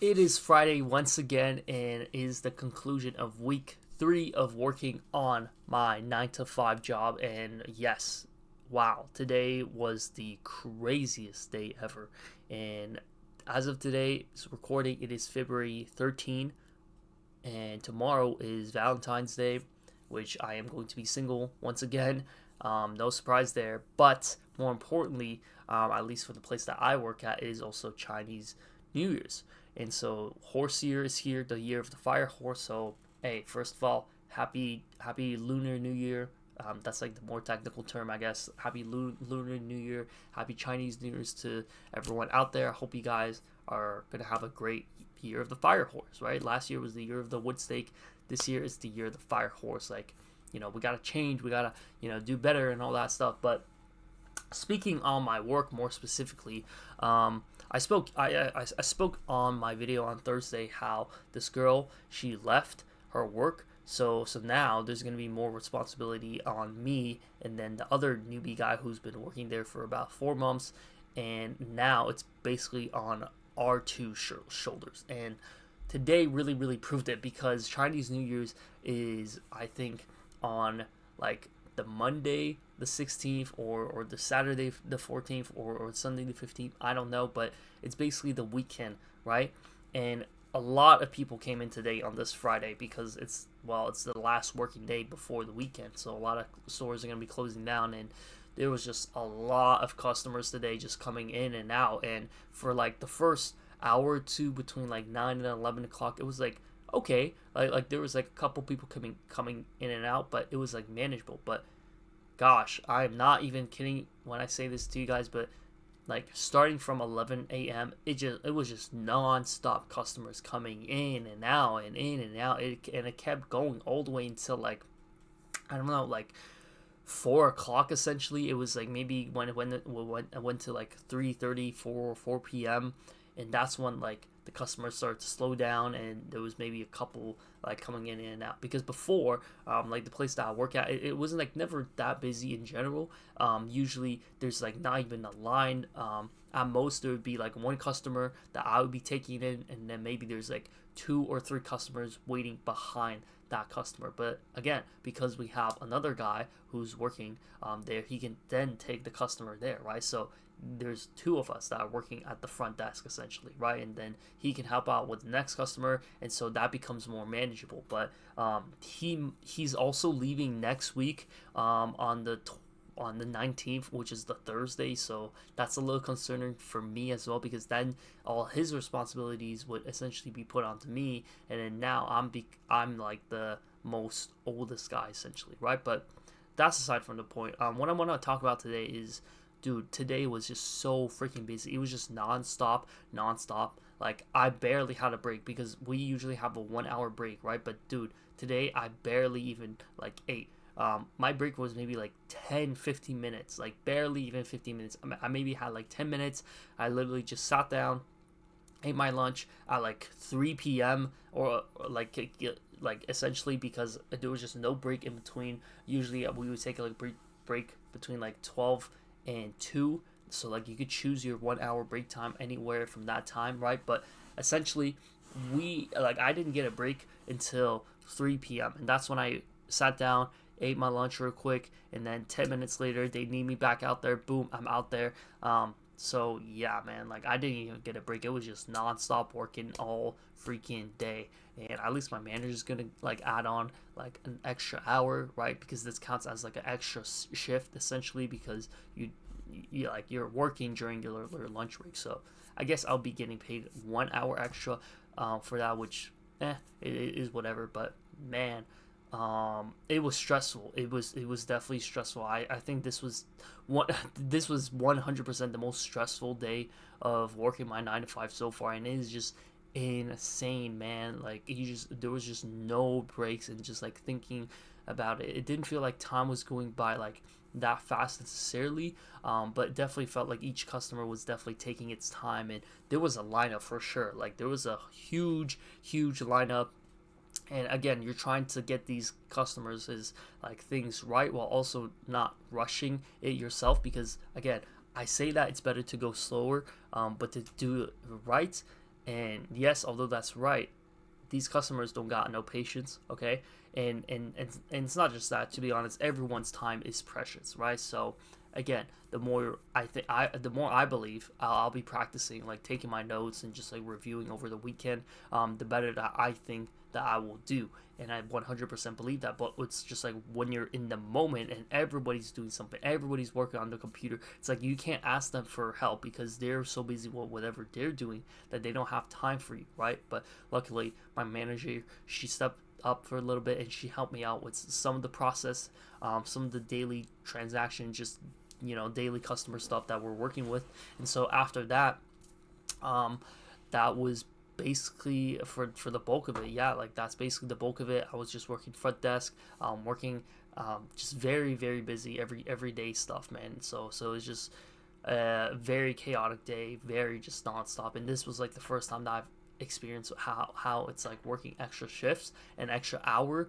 It is Friday once again, and is the conclusion of week 3 of working on my 9 to 5 job. And yes, wow, today was the craziest day ever. And as of today's recording, it is February 13, and tomorrow is Valentine's Day, which I am going to be single once again. No surprise there, but more importantly, at least for the place that I work at, it is also Chinese New Year's. And so horse year is here, the year of the fire horse. So hey, first of all, happy Lunar New Year. That's like the more technical term, I guess. Happy Lunar New Year, happy Chinese New Year's to everyone out there. I hope you guys are gonna have a great year of the fire horse. Right? Last year was the year of the wood stake. This year is the year of the fire horse. Like, we gotta change. We gotta do better and all that stuff. But speaking on my work more specifically, I spoke on my video on Thursday how this girl, she left her work. So now there's gonna be more responsibility on me and then the other newbie guy who's been working there for about 4 months, and now it's basically on our two shoulders. And today really proved it, because Chinese New Year's is, I think, on like the Monday the 16th, or the Saturday the 14th, or Sunday the 15th. I don't know, but it's basically the weekend, right? And a lot of people came in today on this Friday because it's the last working day before the weekend. So a lot of stores are going to be closing down, and there was just a lot of customers today just coming in and out. And for like the first hour or two between like 9 and 11 o'clock, it was like okay, like there was like a couple people coming in and out, but it was like manageable. But gosh, I'm not even kidding when I say this to you guys, but like starting from 11 a.m., it was just non-stop customers coming in and out and in and out. And it kept going all the way until like, I don't know, like 4 o'clock essentially. It was like maybe when I went to like 3:30, 4 p.m., and that's when like the customers started to slow down, and there was maybe a couple like coming in and out. Because before, like the place that I work at, it wasn't like never that busy in general. Usually there's like not even a line. At most there would be like one customer that I would be taking in, and then maybe there's like 2 or 3 customers waiting behind that customer. But again, because we have another guy who's working there, he can then take the customer there, right? So there's 2 of us that are working at the front desk essentially, right? And then he can help out with the next customer, and so that becomes more manageable. But he's also leaving next week on the 19th, which is the Thursday. So that's a little concerning for me as well, because then all his responsibilities would essentially be put onto me, and then now I'm like the most oldest guy essentially, right? But that's aside from the point. What I want to talk about today is, dude, today was just so freaking busy. It was just non-stop. Like, I barely had a break, because we usually have a 1 hour break, right? But dude, today I barely even like ate. My break was maybe like 10-15 minutes, like barely even 15 minutes. I maybe had like 10 minutes. I literally just sat down, ate my lunch at like 3 p.m. or like essentially, because there was just no break in between. Usually we would take a like break between like 12 and 2, so like you could choose your 1 hour break time anywhere from that time, right? But essentially, I didn't get a break until 3 p.m., and that's when I sat down, ate my lunch real quick, and then 10 minutes later they need me back out there. Boom, I'm out there. So yeah, man, like I didn't even get a break. It was just non-stop working all freaking day. And at least my manager's gonna like add on like an extra hour, right? Because this counts as like an extra shift essentially, because you're working during your lunch break. So I guess I'll be getting paid 1 hour extra for that, which it is whatever. But man, it was stressful. It was definitely stressful. I think this was 100% the most stressful day of working my 9 to 5 so far, and it is just insane, man. Like, there was just no breaks, and just like thinking about it, it didn't feel like time was going by like that fast necessarily, but it definitely felt like each customer was definitely taking its time, and there was a lineup for sure. Like, there was a huge lineup. And again, you're trying to get these customers is like things right, while also not rushing it yourself, because again, I say that it's better to go slower, but to do it right And yes, although that's right, these customers don't got no patience, okay? And it's not just that. To be honest, everyone's time is precious, right? So again, the more I believe I'll be practicing, like taking my notes and just like reviewing over the weekend, the better that I think that I will do. And I 100% believe that. But it's just like when you're in the moment and everybody's doing something, everybody's working on the computer, it's like you can't ask them for help because they're so busy with whatever they're doing that they don't have time for you, right? But luckily, my manager, she stepped up for a little bit and she helped me out with some of the process, some of the daily transactions, just daily customer stuff that we're working with. And so after that, that was basically for the bulk of it. Yeah, like that's basically the bulk of it. I was just working front desk, working, just very very busy everyday stuff, man. So it's just a very chaotic day, very just nonstop. And this was like the first time that I've experienced how it's like working extra shifts and extra hours,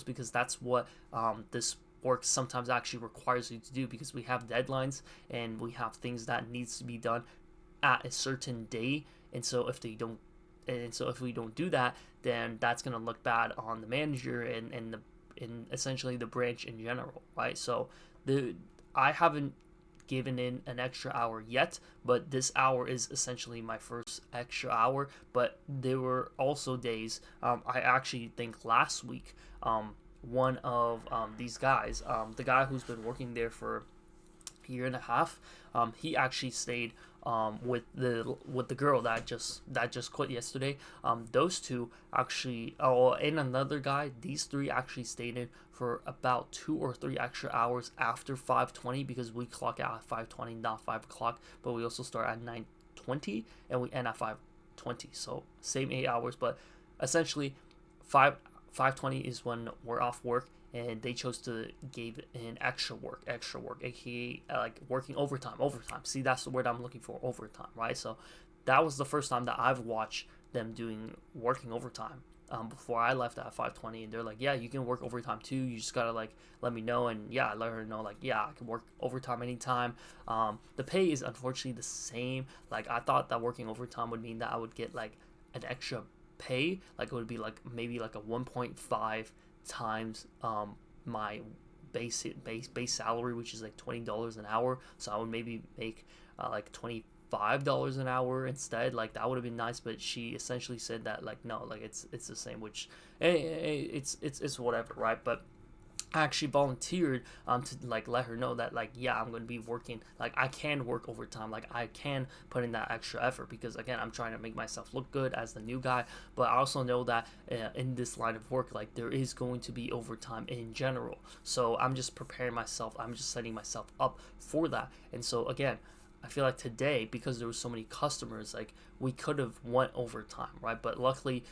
because that's what this work sometimes actually requires you to do, because we have deadlines and we have things that needs to be done at a certain day. And so if we don't do that, then that's going to look bad on the manager and essentially the branch in general, right? So I haven't given in an extra hour yet, but this hour is essentially my first extra hour. But there were also days, I actually think last week, one of these guys, the guy who's been working there for a year and a half, he actually stayed with the girl that just quit yesterday. Those two actually, and another guy, these three actually stayed in for about 2 or 3 extra hours after 5:20, because we clock out at 5:20, not 5 o'clock, but we also start at 9:20 and we end at 5:20. So same 8 hours, but essentially 5:20 is when we're off work, and they chose to give in extra work, aka like working overtime. See, that's the word I'm looking for, overtime, right? So that was the first time that I've watched them working overtime. Before I left at 5:20, and they're like, yeah, you can work overtime too. You just gotta like let me know. And yeah, I let her know, like, yeah, I can work overtime anytime. The pay is unfortunately the same. Like I thought that working overtime would mean that I would get like an extra pay, like it would be like maybe like a 1.5 times my base salary, which is like $20 an hour. So I would maybe make like $25 an hour instead. Like that would have been nice, but she essentially said that like no, like it's the same, which it's whatever, right? But I actually volunteered to like let her know that like yeah, I'm going to be working, like I can work overtime, like I can put in that extra effort, because again, I'm trying to make myself look good as the new guy. But I also know that in this line of work, like there is going to be overtime in general, so I'm just preparing myself, I'm just setting myself up for that. And so again, I feel like today, because there were so many customers, like we could have went overtime, right? But luckily,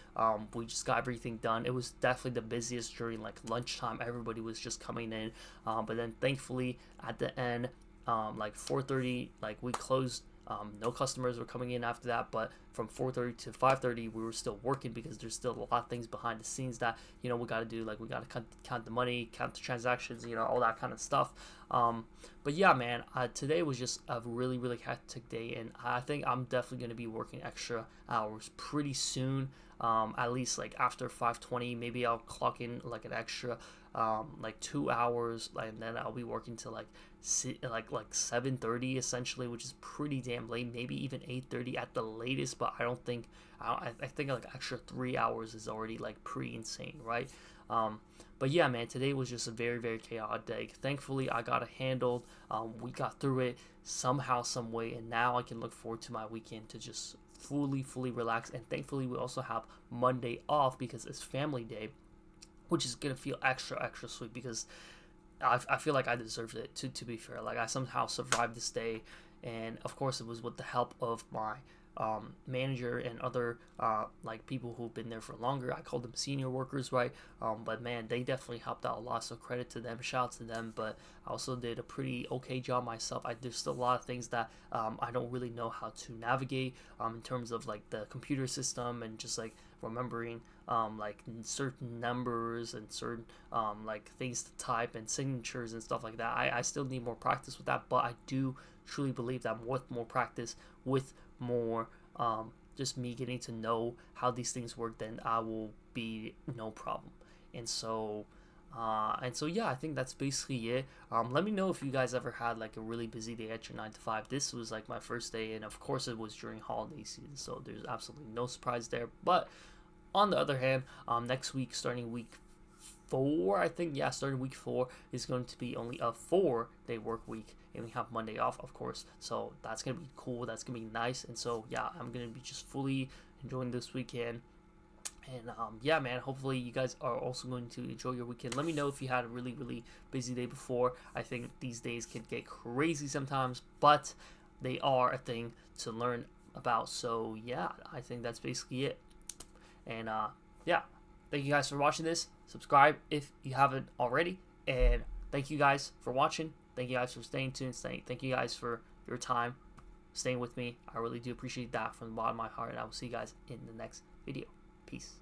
we just got everything done. It was definitely the busiest during like lunchtime. Everybody was just coming in, but then thankfully at the end, like 4:30, like we closed. No customers were coming in after that, but from 4:30 to 5:30, we were still working, because there's still a lot of things behind the scenes that we got to do. Like we got to count the money, count the transactions, all that kind of stuff. But yeah, man, today was just a really really hectic day, and I think I'm definitely going to be working extra hours pretty soon. At least like after 5:20, maybe I'll clock in like an extra like 2 hours, and then I'll be working till like 7:30 essentially, which is pretty damn late. Maybe even 8:30 at the latest, but I think like extra 3 hours is already like pretty insane, right? But yeah, man, today was just a very very chaotic day. Thankfully, I got it handled. We got through it somehow, some way, and now I can look forward to my weekend to just fully relax. And thankfully, we also have Monday off because it's family day, which is gonna feel extra sweet, because I feel like I deserved it, to be fair. Like I somehow survived this day, and of course it was with the help of my manager and other like people who've been there for longer. I call them senior workers, right? But man, they definitely helped out a lot, so credit to them, shout out to them. But I also did a pretty okay job myself. There's still a lot of things that I don't really know how to navigate in terms of like the computer system, and just like remembering like certain numbers and certain like things to type and signatures and stuff like that. I still need more practice with that, but I do truly believe that with more practice, with more just me getting to know how these things work, then I will be no problem. And so yeah, I think that's basically it. Let me know if you guys ever had like a really busy day at your 9 to 5. This was like my first day, and of course it was during holiday season, so there's absolutely no surprise there. But on the other hand, next week, starting week 4, I think, yeah, starting week 4 is going to be only a 4-day work week, and we have Monday off, of course. So that's gonna be cool. That's gonna be nice. And so yeah, I'm gonna be just fully enjoying this weekend. And yeah, man, hopefully you guys are also going to enjoy your weekend. Let me know if you had a really, really busy day before. I think these days can get crazy sometimes, but they are a thing to learn about. So yeah, I think that's basically it. And yeah, thank you guys for watching this. Subscribe if you haven't already. And thank you guys for watching. Thank you guys for staying tuned. Thank you guys for your time, staying with me. I really do appreciate that from the bottom of my heart. And I will see you guys in the next video. Peace.